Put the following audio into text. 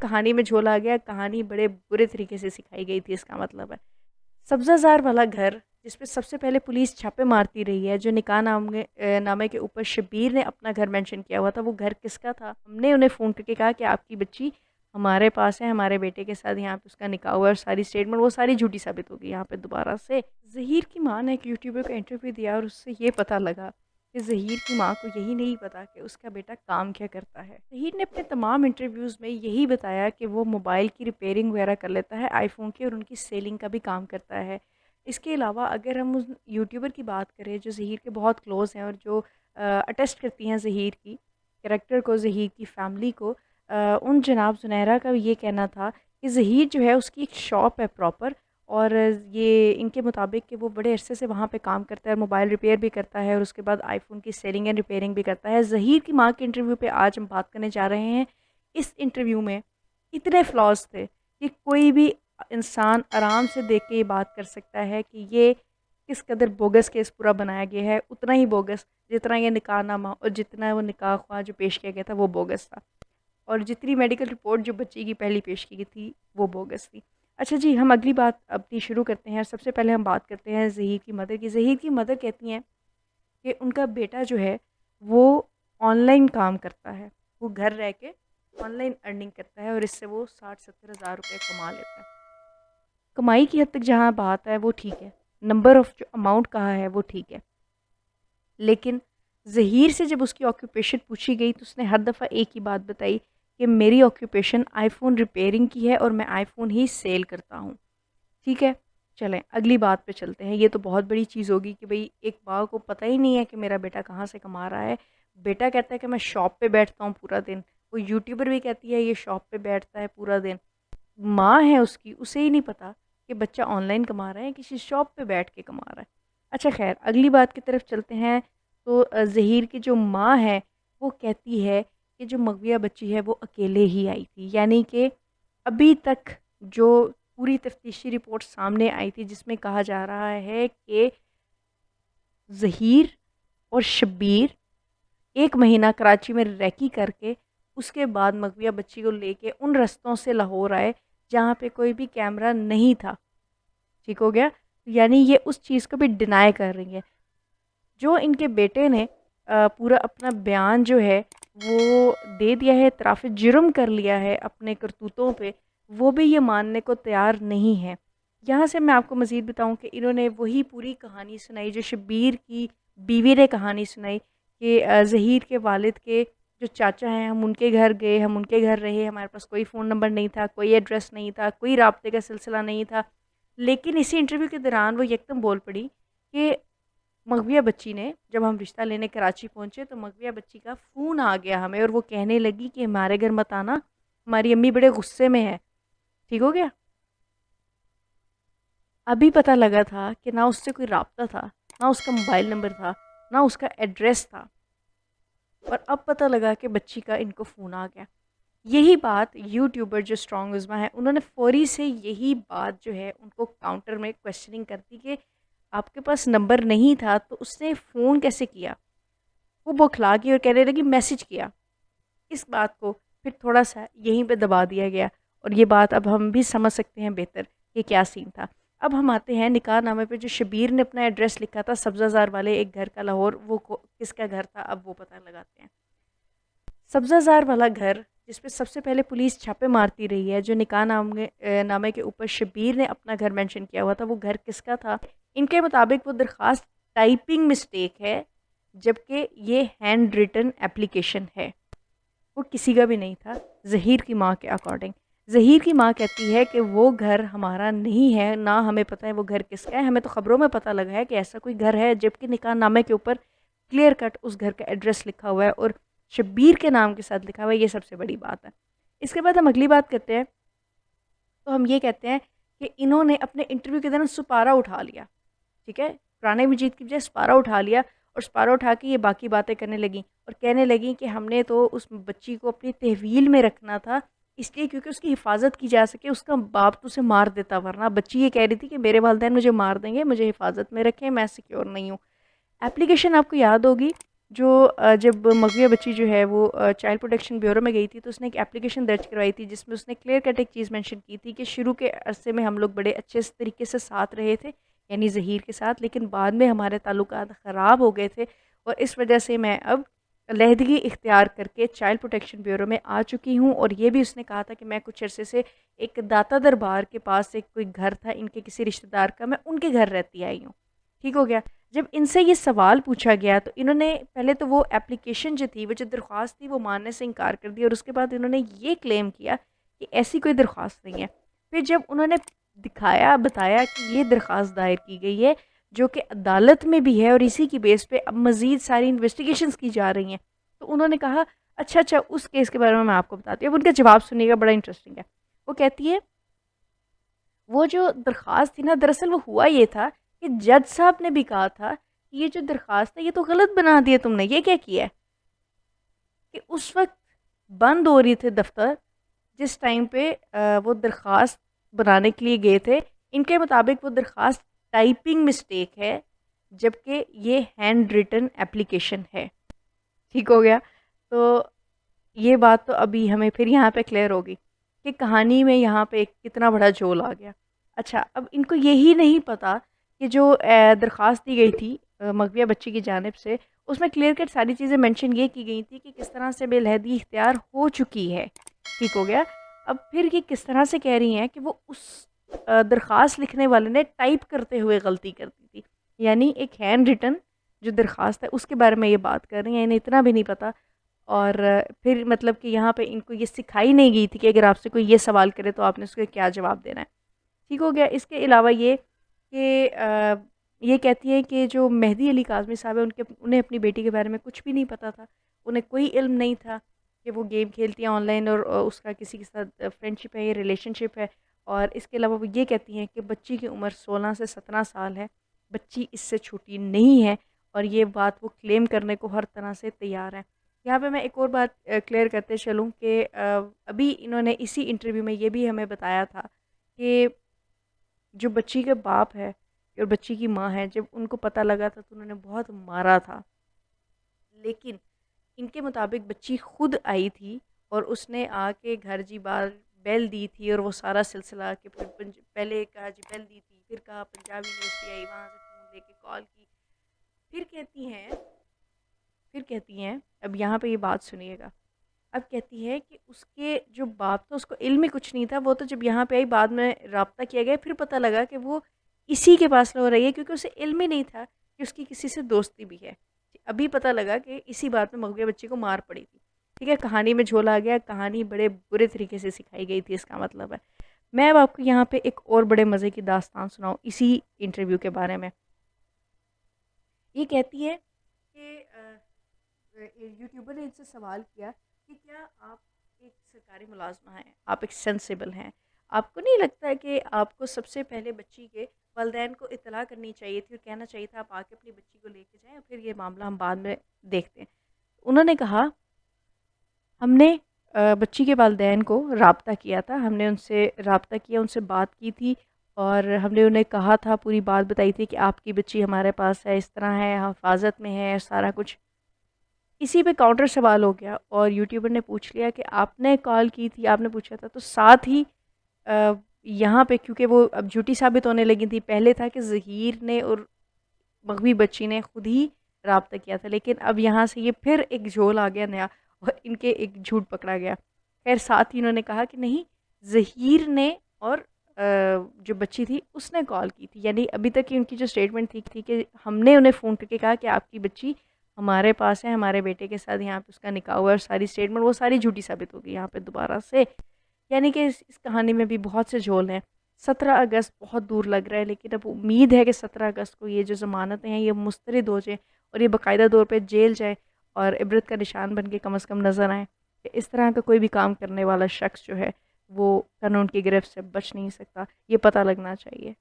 کہانی میں جھول آ گیا، کہانی بڑے برے طریقے سے سکھائی گئی تھی، اس کا مطلب ہے سبزہ زار والا گھر جس پہ سب سے پہلے پولیس چھاپے مارتی رہی ہے، جو نکاح نامے کے اوپر شبیر نے اپنا گھر مینشن کیا ہوا تھا، وہ گھر کس کا تھا؟ ہم نے انہیں فون کر کے کہا کہ آپ کی بچی ہمارے پاس ہے، ہمارے بیٹے کے ساتھ یہاں پہ اس کا نکاح ہوا ہے، اور ساری اسٹیٹمنٹ وہ ساری جھوٹی ثابت ہوگی یہاں پہ دوبارہ سے۔ ظہیر کی ماں نے ایک یوٹیوبر کا انٹرویو دیا اور اس سے یہ پتہ لگا کہ ظہیر کی ماں کو یہی نہیں پتا کہ اس کا بیٹا کام کیا کرتا ہے۔ ظہیر نے اپنے تمام انٹرویوز میں یہی بتایا کہ وہ موبائل کی ریپیئرنگ وغیرہ کر لیتا ہے، آئی فون کی، اور ان کی سیلنگ کا بھی کام کرتا ہے۔ اس کے علاوہ اگر ہم اس یوٹیوبر کی بات کریں جو ظہیر کے بہت کلوز ہیں اور جو اٹیسٹ کرتی ہیں ظہیر کی کریکٹر کو، ظہیر کی فیملی کو، ان جناب زنیرہ کا یہ کہنا تھا کہ ظہیر جو ہے اس کی ایک شاپ ہے پراپر، اور یہ ان کے مطابق کہ وہ بڑے عرصے سے وہاں پہ کام کرتا ہے، موبائل ریپیئر بھی کرتا ہے، اور اس کے بعد آئی فون کی سیلنگ اینڈ ریپیئرنگ بھی کرتا ہے۔ ظہیر کی ماں کے انٹرویو پہ آج ہم بات کرنے جا رہے ہیں۔ اس انٹرویو میں اتنے فلاز تھے کہ کوئی بھی انسان آرام سے دیکھ کے یہ بات کر سکتا ہے کہ یہ کس قدر بوگس کیس پورا بنایا گیا ہے، اتنا ہی بوگس جتنا یہ نکاح نامہ اور جتنا وہ نکاح خواہ جو پیش کیا گیا تھا وہ بوگس تھا، اور جتنی میڈیکل رپورٹ جو بچی کی پہلی پیش کی گئی تھی وہ بوگس تھی۔ اچھا جی، ہم اگلی بات اپنی شروع کرتے ہیں، اور سب سے پہلے ہم بات کرتے ہیں ظہیر کی مدر کی۔ ظہیر کی مدر کہتی ہیں کہ ان کا بیٹا جو ہے وہ آن لائن کام کرتا ہے، وہ گھر رہ کے آن لائن ارننگ کرتا ہے، اور اس سے وہ 60-70 ہزار روپے کما لیتا ہے۔ کمائی کی حد تک جہاں بات ہے وہ ٹھیک ہے، نمبر آف جو اماؤنٹ کہا ہے وہ ٹھیک ہے، لیکن ظہیر سے جب اس کی آکیوپیشن پوچھی گئی تو اس نے ہر دفعہ ایک ہی بات بتائی کہ میری آکیوپیشن آئی فون ریپیئرنگ کی ہے اور میں آئی فون ہی سیل کرتا ہوں۔ ٹھیک ہے، چلیں اگلی بات پہ چلتے ہیں۔ یہ تو بہت بڑی چیز ہوگی کہ بھئی ایک ماں کو پتہ ہی نہیں ہے کہ میرا بیٹا کہاں سے کما رہا ہے۔ بیٹا کہتا ہے کہ میں شاپ پہ بیٹھتا ہوں پورا دن، وہ یوٹیوبر بھی کہتی ہے یہ شاپ پہ بیٹھتا ہے پورا دن۔ ماں ہے اس کی، اسے ہی نہیں پتا کہ بچہ آن لائن کما رہا ہے، کسی شاپ پہ بیٹھ کے کما رہا ہے۔ اچھا خیر، اگلی بات کی طرف چلتے ہیں۔ تو ظہیر کی جو ماں ہے وہ کہتی ہے کہ جو مغویہ بچی ہے وہ اکیلے ہی آئی تھی، یعنی کہ ابھی تک جو پوری تفتیشی رپورٹ سامنے آئی تھی جس میں کہا جا رہا ہے کہ ظہیر اور شبیر 1 مہینہ کراچی میں ریکی کر کے اس کے بعد مغویہ بچی کو لے کے ان رستوں سے لاہور آئے جہاں پہ کوئی بھی کیمرہ نہیں تھا۔ ٹھیک ہو گیا، یعنی یہ اس چیز کو بھی ڈینائی کر رہی ہے۔ جو ان کے بیٹے نے پورا اپنا بیان جو ہے وہ دے دیا ہے، اعتراف جرم کر لیا ہے اپنے کرتوتوں پہ، وہ بھی یہ ماننے کو تیار نہیں ہے۔ یہاں سے میں آپ کو مزید بتاؤں کہ انہوں نے وہی پوری کہانی سنائی جو شبیر کی بیوی نے کہانی سنائی کہ ظہیر کے والد کے جو چاچا ہیں، ہم ان کے گھر گئے، ہم ان کے گھر رہے، ہمارے پاس کوئی فون نمبر نہیں تھا، کوئی ایڈریس نہیں تھا، کوئی رابطے کا سلسلہ نہیں تھا، لیکن اسی انٹرویو کے دوران وہ یکدم بول پڑی کہ مغویہ بچی نے، جب ہم رشتہ لینے کراچی پہنچے تو مغویہ بچی کا فون آ گیا ہمیں، اور وہ کہنے لگی کہ ہمارے گھر مت آنا، ہماری امی بڑے غصے میں ہے۔ ٹھیک ہو گیا، ابھی پتہ لگا تھا کہ نہ اس سے کوئی رابطہ تھا، نہ اس کا موبائل نمبر تھا، نہ اس کا ایڈریس تھا، اور اب پتہ لگا کہ بچی کا ان کو فون آ گیا۔ یہی بات یوٹیوبر جو اسٹرانگ عظمہ ہے انہوں نے فوری سے یہی بات جو ہے ان کو کاؤنٹر میں کویسچننگ کرتی کہ آپ کے پاس نمبر نہیں تھا تو اس نے فون کیسے کیا؟ وہ بوکھلا گئی اور کہنے لگی میسج کیا۔ اس بات کو پھر تھوڑا سا یہیں پہ دبا دیا گیا، اور یہ بات اب ہم بھی سمجھ سکتے ہیں بہتر کہ کیا سین تھا۔ اب ہم آتے ہیں نکاح نامے پہ جو شبیر نے اپنا ایڈریس لکھا تھا سبزہ زار والے ایک گھر کا لاہور، وہ کس کا گھر تھا اب وہ پتہ لگاتے ہیں۔ سبزہ زار والا گھر جس پہ سب سے پہلے پولیس چھاپے مارتی رہی ہے، جو نکاح نامے کے اوپر شبیر نے اپنا گھر مینشن کیا ہوا تھا، وہ گھر کس کا تھا؟ ان کے مطابق وہ درخواست ٹائپنگ مسٹیک ہے، جبکہ یہ ہینڈ ریٹن اپلیکیشن ہے، وہ کسی کا بھی نہیں تھا ظہیر کی ماں کے اکارڈنگ۔ ظہیر کی ماں کہتی ہے کہ وہ گھر ہمارا نہیں ہے، نہ ہمیں پتہ ہے وہ گھر کس کا ہے، ہمیں تو خبروں میں پتہ لگا ہے کہ ایسا کوئی گھر ہے، جبکہ نکاح نامے کے اوپر کلیئر کٹ اس گھر کا ایڈریس لکھا ہوا ہے اور شبیر کے نام کے ساتھ لکھا ہوا ہے۔ یہ سب سے بڑی بات ہے۔ اس کے بعد ہم اگلی بات کرتے ہیں، تو ہم یہ کہتے ہیں کہ انہوں نے اپنے انٹرویو کے دوران سپارہ اٹھا لیا، ٹھیک ہے، قرآن مجید کی بجائے سپارہ اٹھا لیا، اور سپارہ اٹھا کے یہ باقی باتیں کرنے لگیں، اور کہنے لگیں کہ ہم نے تو اس بچی کو اپنی تحویل میں رکھنا تھا، اس لیے کیونکہ اس کی حفاظت کی جا سکے، اس کا باپ تو اسے مار دیتا، ورنہ بچی یہ کہہ رہی تھی کہ میرے والدین مجھے مار دیں گے، مجھے حفاظت میں رکھیں، میں سیکیور نہیں ہوں۔ اپلیکیشن آپ کو یاد ہوگی جو جب مغویہ بچی جو ہے وہ چائلڈ پروٹیکشن بیورو میں گئی تھی تو اس نے ایک اپلیکیشن درج کروائی تھی جس میں اس نے کلیئر کٹ ایک چیز مینشن کی تھی کہ شروع کے عرصے میں ہم لوگ بڑے اچھے طریقے سے ساتھ رہے تھے، یعنی ظہیر کے ساتھ، لیکن بعد میں ہمارے تعلقات خراب ہو گئے تھے اور اس وجہ سے میں اب علیحدگی اختیار کر کے چائلڈ پروٹیکشن بیورو میں آ چکی ہوں۔ اور یہ بھی اس نے کہا تھا کہ میں کچھ عرصے سے ایک داتا دربار کے پاس ایک کوئی گھر تھا ان کے کسی رشتہ دار کا، میں ان کے گھر رہتی آئی ہوں۔ ٹھیک ہو گیا۔ جب ان سے یہ سوال پوچھا گیا تو انہوں نے پہلے تو وہ اپلیکیشن جو تھی، وہ جو درخواست تھی، وہ ماننے سے انکار کر دیا، اور اس کے بعد انہوں نے یہ کلیم کیا کہ ایسی کوئی درخواست نہیں ہے۔ پھر جب انہوں نے بتایا کہ یہ درخواست دائر کی گئی ہے جو کہ عدالت میں بھی ہے اور اسی کی بیس پہ اب مزید ساری انویسٹیگیشنز کی جا رہی ہیں، تو انہوں نے کہا اچھا اس کیس کے بارے میں آپ کو بتاتی ہوں۔ اب ان کا جواب سنیے گا، بڑا انٹرسٹنگ ہے۔ وہ کہتی ہے وہ جو درخواست تھی نا، دراصل وہ ہوا یہ تھا کہ جج صاحب نے بھی کہا تھا کہ یہ جو درخواست ہے یہ تو غلط بنا دی ہے تم نے، یہ کیا کیا ہے؟ کہ اس وقت بند ہو رہی تھے دفتر جس ٹائم پہ وہ درخواست بنانے کے لیے گئے تھے، ان کے مطابق وہ درخواست ٹائپنگ مسٹیک ہے جبکہ یہ ہینڈ ریٹن اپلیکیشن ہے۔ ٹھیک ہو گیا۔ تو یہ بات تو ابھی ہمیں پھر یہاں پہ کلیئر ہوگی کہ کہانی میں یہاں پہ کتنا بڑا جول آ گیا۔ اچھا، اب ان کو یہی نہیں پتا کہ جو درخواست دی گئی تھی مغویہ بچی کی جانب سے، اس میں کلیئر کٹ ساری چیزیں مینشن یہ کی گئی تھی کہ کس طرح سے بے علیحدگی اختیار ہو چکی ہے۔ ٹھیک ہو گیا۔ اب پھر یہ کس طرح سے کہہ رہی ہیں کہ وہ اس درخواست لکھنے والے نے ٹائپ کرتے ہوئے غلطی کر دی تھی، یعنی ایک ہینڈ ریٹن جو درخواست ہے اس کے بارے میں یہ بات کر رہی ہیں، انہیں اتنا بھی نہیں پتا۔ اور پھر مطلب کہ یہاں پہ ان کو یہ سکھائی نہیں گئی تھی کہ اگر آپ سے کوئی یہ سوال کرے تو آپ نے اس کو کیا جواب دینا ہے۔ ٹھیک ہو گیا۔ اس کے علاوہ یہ کہ یہ کہتی ہیں کہ جو مہدی علی کاظمی صاحب ہیں انہیں اپنی بیٹی کے بارے میں کچھ بھی نہیں پتا تھا، انہیں کوئی علم نہیں تھا کہ وہ گیم کھیلتی ہیں آن لائن اور اس کا کسی کے ساتھ فرینڈ شپ ہے یا ریلیشن شپ ہے۔ اور اس کے علاوہ وہ یہ کہتی ہیں کہ بچی کی عمر 16 سے 17 سال ہے، بچی اس سے چھوٹی نہیں ہے، اور یہ بات وہ کلیم کرنے کو ہر طرح سے تیار ہے۔ یہاں پہ میں ایک اور بات کلیئر کرتے چلوں کہ ابھی انہوں نے اسی انٹرویو میں یہ بھی ہمیں بتایا تھا کہ جو بچی کے باپ ہے اور بچی کی ماں ہے، جب ان کو پتہ لگا تھا تو انہوں نے بہت مارا تھا، لیکن ان کے مطابق بچی خود آئی تھی اور اس نے آ کے گھر جی بار بیل دی تھی، اور وہ سارا سلسلہ کہ پھر پہلے کہا جی بیل دی تھی، پھر کہا پنجاب یونیورسٹی آئی، وہاں سے فون لے کے کال کی، پھر کہتی ہیں اب یہاں پہ یہ بات سنیے گا۔ اب کہتی ہے کہ اس کے جو باپ تھا اس کو علم ہی کچھ نہیں تھا، وہ تو جب یہاں پہ آئی بعد میں رابطہ کیا گیا، پھر پتہ لگا کہ وہ اسی کے پاس ہو رہی ہے کیونکہ اسے علم ہی نہیں تھا کہ اس کی کسی سے دوستی بھی ہے۔ ابھی پتہ لگا کہ اسی بات میں مغویہ بچی کو مار پڑی تھی۔ ٹھیک ہے، کہانی میں جھول آ گیا، کہانی بڑے برے طریقے سے سکھائی گئی تھی، اس کا مطلب ہے۔ میں اب آپ کو یہاں پہ ایک اور بڑے مزے کی داستان سناؤں اسی انٹرویو کے بارے میں۔ یہ کہتی ہے کہ یوٹیوبر نے ان سے سوال کیا کہ کیا آپ ایک سرکاری ملازمہ ہیں، آپ ایک سینسیبل ہیں، آپ کو نہیں لگتا ہے کہ آپ کو سب سے پہلے بچی کے والدین کو اطلاع کرنی چاہیے تھی اور کہنا چاہیے تھا آپ آ کے اپنی بچی کو لے کے جائیں اور پھر یہ معاملہ ہم بعد میں دیکھتے ہیں؟ انہوں نے کہا ہم نے بچی کے والدین کو رابطہ کیا تھا، ہم نے ان سے رابطہ کیا، ان سے بات کی تھی، اور ہم نے انہیں کہا تھا، پوری بات بتائی تھی کہ آپ کی بچی ہمارے پاس ہے، اس طرح ہے، حفاظت میں ہے، سارا کچھ۔ اسی پہ کاؤنٹر سوال ہو گیا اور یوٹیوبر نے پوچھ لیا کہ آپ نے کال کی تھی، آپ نے پوچھا تھا، تو ساتھ ہی یہاں پہ کیونکہ وہ اب جھوٹی ثابت ہونے لگی تھی، پہلے تھا کہ ظہیر نے اور مغوی بچی نے خود ہی رابطہ کیا تھا، لیکن اب یہاں سے یہ پھر ایک جھول آ گیا نیا اور ان کے ایک جھوٹ پکڑا گیا۔ خیر ساتھ ہی انہوں نے کہا کہ نہیں، ظہیر نے اور جو بچی تھی اس نے کال کی تھی، یعنی ابھی تک کی ان کی جو سٹیٹمنٹ تھی کہ ہم نے انہیں فون کر کے کہا کہ آپ کی بچی ہمارے پاس ہے، ہمارے بیٹے کے ساتھ یہاں پہ اس کا نکاح ہوا ہے، اور ساری سٹیٹمنٹ وہ ساری جھوٹی ثابت ہوگی یہاں پہ دوبارہ سے۔ یعنی کہ اس کہانی میں بھی بہت سے جھول ہیں۔ 17 اگست بہت دور لگ رہا ہے، لیکن اب امید ہے کہ 17 اگست کو یہ جو ضمانتیں ہیں یہ مسترد ہو جائیں اور یہ باقاعدہ طور پہ جیل جائے اور عبرت کا نشان بن کے کم از کم نظر آئیں کہ اس طرح کا کوئی بھی کام کرنے والا شخص جو ہے وہ قانون کی گرفت سے بچ نہیں سکتا، یہ پتہ لگنا چاہیے۔